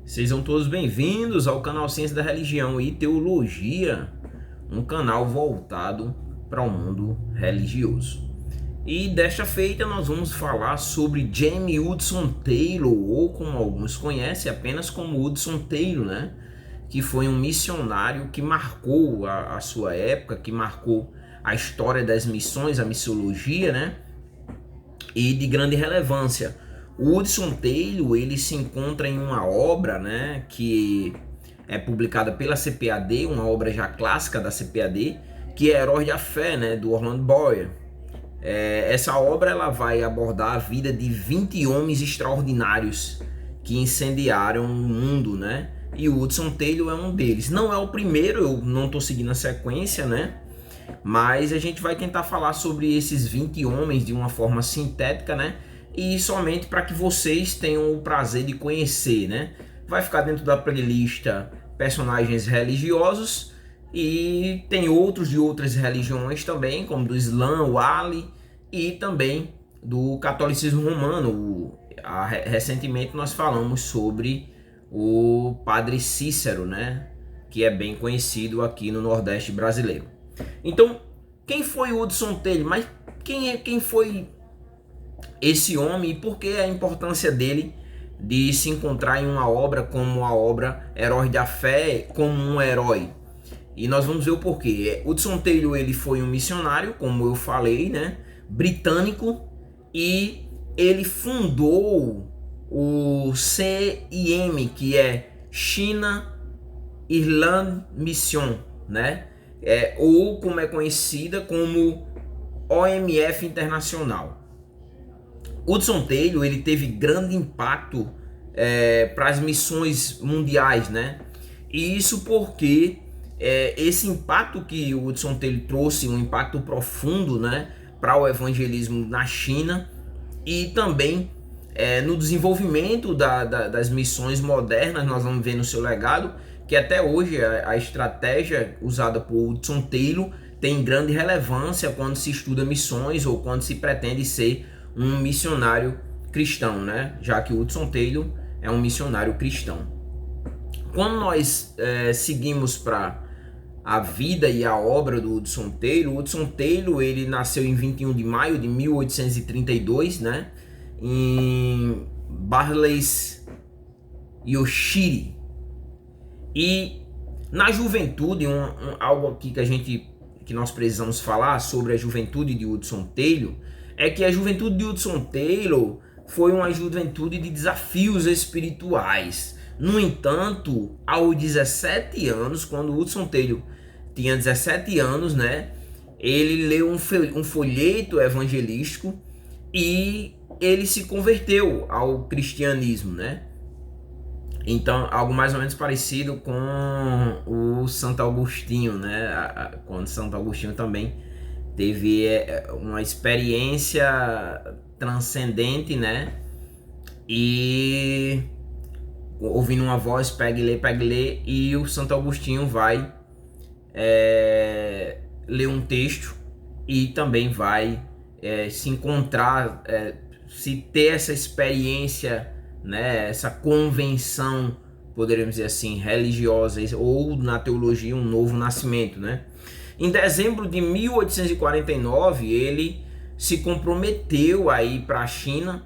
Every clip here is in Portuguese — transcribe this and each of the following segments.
Sejam todos bem-vindos ao canal Ciência da Religião e Teologia, um canal voltado para o mundo religioso. E desta feita nós vamos falar sobre James Hudson Taylor, ou como alguns conhecem, apenas como Hudson Taylor, né? Que foi um missionário que marcou a sua época, que marcou a história das missões, a missiologia, né? E de grande relevância. O Hudson Taylor, ele se encontra em uma obra, né, que é publicada pela CPAD, uma obra já clássica da CPAD, que é Heróis da Fé, né, do Orland Boyer. Essa obra ela vai abordar a vida de 20 homens extraordinários que incendiaram o mundo, né? E o Hudson Taylor é um deles. Não é o primeiro, eu não estou seguindo a sequência, né? Mas a gente vai tentar falar sobre esses 20 homens de uma forma sintética, né? E somente para que vocês tenham o prazer de conhecer, né? Vai ficar dentro da playlist personagens religiosos e tem outros de outras religiões também, como do Islã, o Ali, e também do catolicismo romano. Recentemente nós falamos sobre o Padre Cícero, né? Que é bem conhecido aqui no Nordeste brasileiro. Então, quem foi o Hudson Taylor? Mas quem foi esse homem e por que a importância dele de se encontrar em uma obra como a obra Heróis da Fé como um herói? E nós vamos ver o porquê. Hudson Taylor, ele foi um missionário, como eu falei, né, britânico, e ele fundou o CIM, que é China Inland Mission, né? Ou como é conhecida como OMF Internacional. Hudson Taylor, ele teve grande impacto para as missões mundiais, né? E isso porque esse impacto que o Hudson Taylor trouxe, um impacto profundo, né, para o evangelismo na China e também no desenvolvimento das missões modernas. Nós vamos ver no seu legado que até hoje a estratégia usada por Hudson Taylor tem grande relevância quando se estuda missões ou quando se pretende ser um missionário cristão, né? Já que Hudson Taylor é um missionário cristão. Quando nós seguimos para a vida e a obra do Hudson Taylor, ele nasceu em 21 de maio de 1832, né? Em Barles Yoshiri. E na juventude, algo aqui que nós precisamos falar sobre a juventude de Hudson Taylor é que a juventude de Hudson Taylor foi uma juventude de desafios espirituais. No entanto, aos 17 anos, quando Hudson Taylor tinha 17 anos, né, ele leu um folheto evangelístico e ele se converteu ao cristianismo, né? Então, algo mais ou menos parecido com o Santo Agostinho, né? Quando Santo Agostinho também teve uma experiência transcendente, né? E ouvindo uma voz, pegue e lê, e o Santo Agostinho vai ler um texto e também vai se encontrar, se ter essa experiência, né? Essa convenção, poderíamos dizer assim, religiosa, ou na teologia um novo nascimento, né? Em dezembro de 1849, ele se comprometeu a ir para a China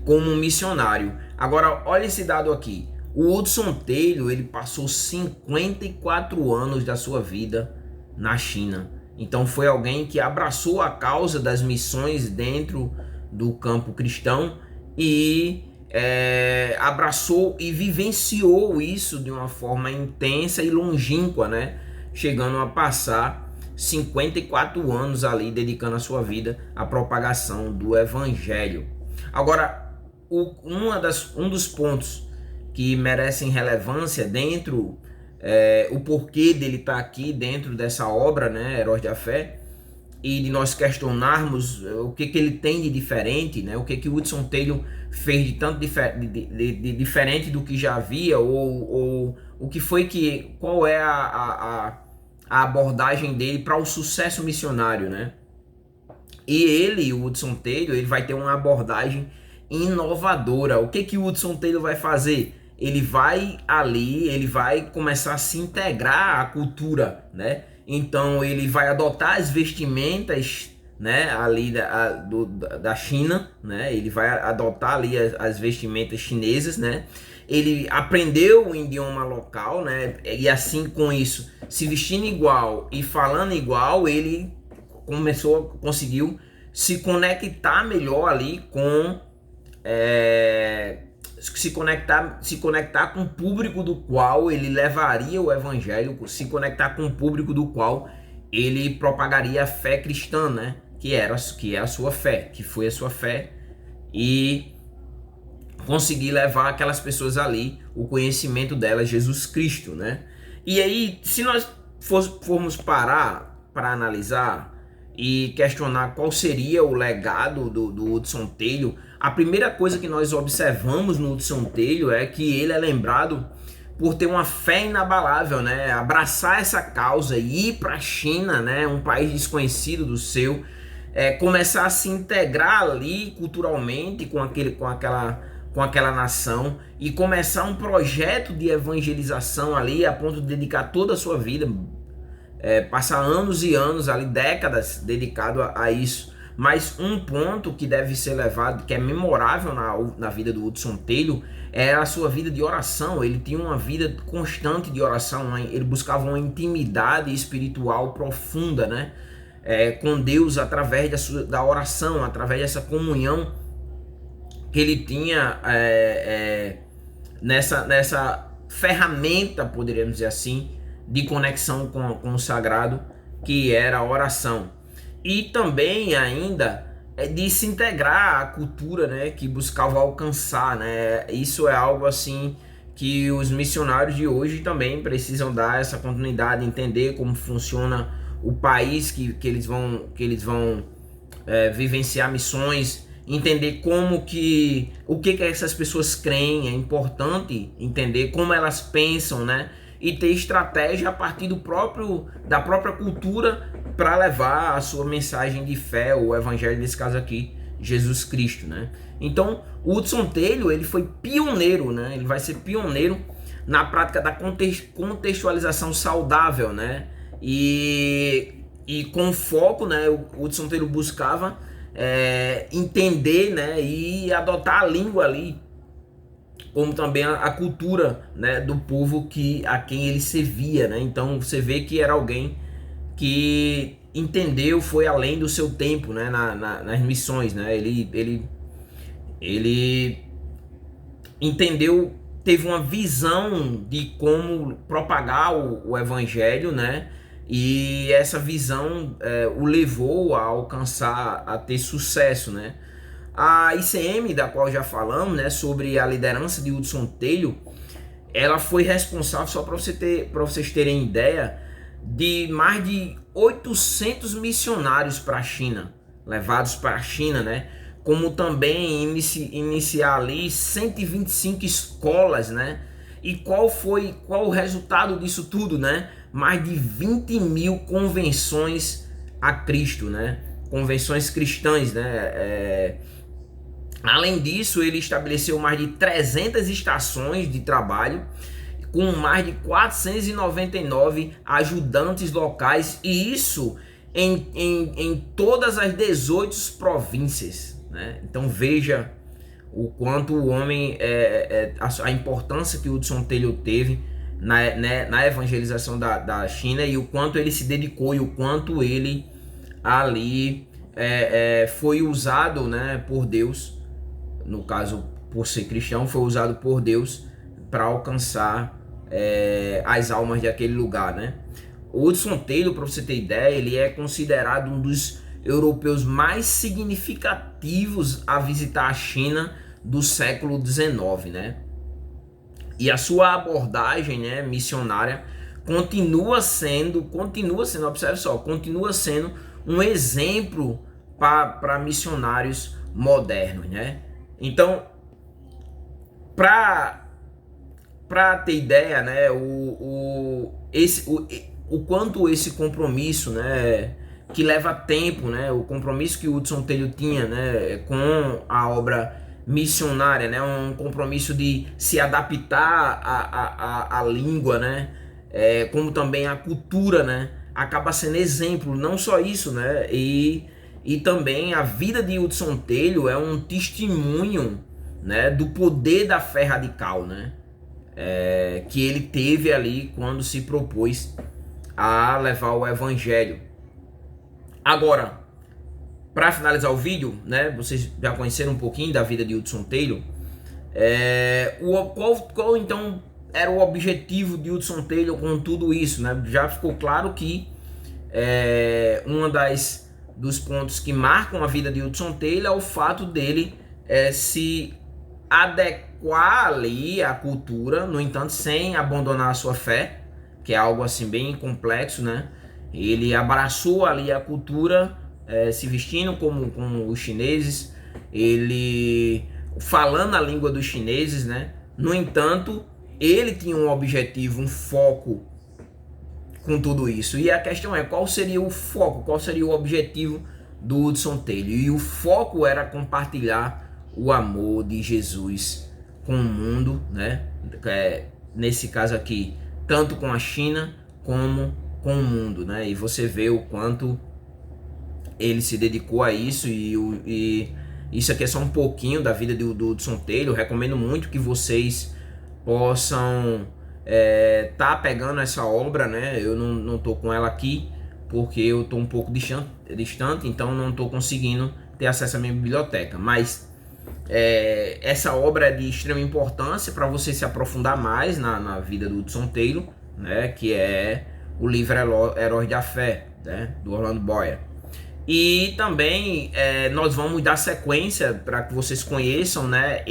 como um missionário. Agora, olha esse dado aqui. O Hudson Taylor, ele passou 54 anos da sua vida na China. Então foi alguém que abraçou a causa das missões dentro do campo cristão e abraçou e vivenciou isso de uma forma intensa e longínqua, né? Chegando a passar 54 anos ali dedicando a sua vida à propagação do evangelho. Agora, um dos pontos que merecem relevância dentro, o porquê dele estar aqui dentro dessa obra, né, Heróis da Fé, e de nós questionarmos o que ele tem de diferente, né, o que Hudson Taylor fez de tanto diferente do que já havia, ou o que foi qual é a abordagem dele para o sucesso missionário, né? E ele, o Hudson Taylor, ele vai ter uma abordagem inovadora. O que o Hudson Taylor vai fazer? ele vai ali, ele vai começar a se integrar à cultura, né? Então ele vai adotar as vestimentas, né, ali da China, né? Ele vai adotar ali as vestimentas chinesas, né? Ele aprendeu o idioma local, né? E assim, com isso, se vestindo igual e falando igual, ele conseguiu se conectar melhor ali com se conectar com o público do qual ele levaria o evangelho, se conectar com o público do qual ele propagaria a fé cristã, né? Que é a sua fé, que foi a sua fé, e conseguir levar aquelas pessoas ali o conhecimento dela, Jesus Cristo, né? E aí, se nós formos parar para analisar e questionar qual seria o legado do Hudson Taylor, a primeira coisa que nós observamos no Hudson Taylor é que ele é lembrado por ter uma fé inabalável, né? Abraçar essa causa e ir para a China, né? Um país desconhecido do seu, começar a se integrar ali culturalmente com aquela nação e começar um projeto de evangelização ali a ponto de dedicar toda a sua vida, passar anos e anos ali, décadas dedicado a isso. Mas um ponto que deve ser levado, que é memorável na vida do Hudson Taylor, é a sua vida de oração. Ele tinha uma vida constante de oração, ele buscava uma intimidade espiritual profunda, né? Com Deus através da oração, através dessa comunhão que ele tinha nessa ferramenta, poderíamos dizer assim, de conexão com o sagrado, que era a oração. E também ainda de se integrar à cultura, né, que buscava alcançar, né? Isso é algo assim que os missionários de hoje também precisam dar essa continuidade, entender como funciona o país que eles vão vivenciar missões, entender o que essas pessoas creem. É importante entender como elas pensam, né? E ter estratégia a partir da própria cultura para levar a sua mensagem de fé, o evangelho, nesse caso aqui, Jesus Cristo, né? Então, o Hudson Taylor, ele foi pioneiro, né? Ele vai ser pioneiro na prática da contextualização saudável, né? E com foco, né? O Hudson Taylor buscava entender, né? E adotar a língua ali, como também a cultura, né, do povo a quem ele servia, né? Então você vê que era alguém que entendeu, foi além do seu tempo, né, nas missões, né? Ele entendeu, teve uma visão de como propagar o evangelho, né? E essa visão o levou a alcançar, a ter sucesso, né? A ICM, da qual já falamos, né, sobre a liderança de Hudson Taylor, ela foi responsável, só para vocês terem ideia, de mais de 800 missionários para a China, levados para a China, né? Como também iniciar ali 125 escolas, né? E qual o resultado disso tudo, né? Mais de 20 mil convenções a Cristo, né? Convenções cristãs, né? Além disso, ele estabeleceu mais de 300 estações de trabalho, com mais de 499 ajudantes locais, e isso em todas as 18 províncias, né? Então veja o quanto o homem, a importância que o Hudson Taylor teve na evangelização da China, e o quanto ele se dedicou, e o quanto ele ali foi usado, né, por Deus. No caso, por ser cristão, foi usado por Deus para alcançar as almas daquele lugar, né? O Hudson Taylor, para você ter ideia, ele é considerado um dos europeus mais significativos a visitar a China do século XIX, né? E a sua abordagem, né, missionária continua sendo, observe só, continua sendo um exemplo para missionários modernos, né? Então, para ter ideia, né, o quanto esse compromisso, né, que leva tempo, né, o compromisso que o Hudson Taylor tinha, né, com a obra missionária, né? Um compromisso de se adaptar à língua, né? Como também a cultura, né? Acaba sendo exemplo, não só isso, né? E também a vida de Hudson Taylor é um testemunho, né, do poder da fé radical, né? Que ele teve ali quando se propôs a levar o evangelho. Agora, para finalizar o vídeo, né, vocês já conheceram um pouquinho da vida de Hudson Taylor. Qual então era o objetivo de Hudson Taylor com tudo isso, né? Já ficou claro que uma dos pontos que marcam a vida de Hudson Taylor é o fato dele se adequar ali à cultura, no entanto, sem abandonar a sua fé, que é algo assim bem complexo, né? Ele abraçou ali a cultura, se vestindo como os chineses, ele falando a língua dos chineses, né? No entanto, ele tinha um objetivo, um foco com tudo isso. E a questão é, qual seria o foco, qual seria o objetivo do Hudson Taylor? E o foco era compartilhar o amor de Jesus com o mundo, né? Nesse caso aqui, tanto com a China como com o mundo, né? E você vê o quanto ele se dedicou a isso, e isso aqui é só um pouquinho da vida do Hudson Taylor. Eu recomendo muito que vocês possam tá pegando essa obra, né? Eu não tô com ela aqui porque eu tô um pouco distante, então não tô conseguindo ter acesso à minha biblioteca, mas essa obra é de extrema importância para você se aprofundar mais na vida do Hudson Taylor, né? Que é o livro Heróis da Fé, né? Do Orlando Boyer. E também nós vamos dar sequência para que vocês conheçam, né?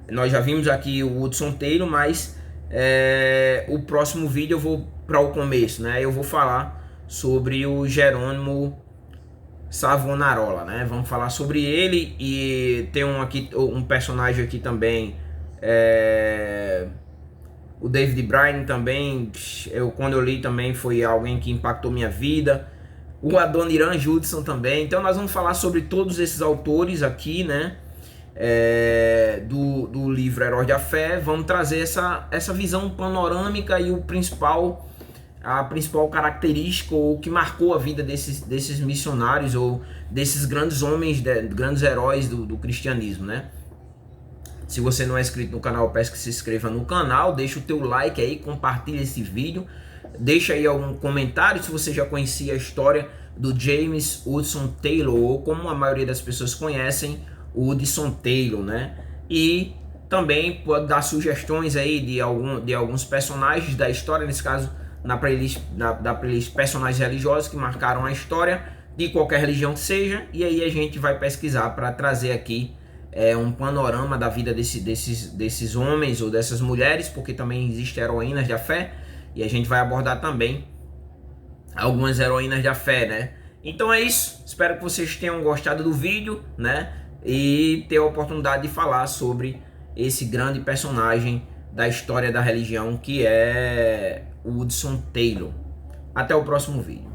Nós já vimos aqui o Hudson Taylor, mas o próximo vídeo eu vou para o começo, né? Eu vou falar sobre o Jerônimo Savonarola, né? Vamos falar sobre ele, e tem um personagem aqui também, o David Bryan também. Quando eu li também foi alguém que impactou minha vida. O Adoniran Judson também. Então nós vamos falar sobre todos esses autores aqui, né? Do livro Heróis da Fé. Vamos trazer essa visão panorâmica e a principal característica, ou que marcou a vida desses missionários, ou desses grandes homens, grandes heróis do cristianismo, né? Se você não é inscrito no canal, eu peço que se inscreva no canal, deixa o teu like aí, compartilha esse vídeo, deixa aí algum comentário se você já conhecia a história do James Hudson Taylor, ou como a maioria das pessoas conhecem, o Hudson Taylor, né? E também pode dar sugestões aí de alguns personagens da história, nesse caso da playlist personagens religiosos que marcaram a história de qualquer religião que seja, e aí a gente vai pesquisar para trazer aqui um panorama da vida desses homens ou dessas mulheres, porque também existem heroínas da fé, e a gente vai abordar também algumas heroínas da fé, né? Então é isso, espero que vocês tenham gostado do vídeo, né? E ter a oportunidade de falar sobre esse grande personagem da história da religião, que é o Hudson Taylor. Até o próximo vídeo.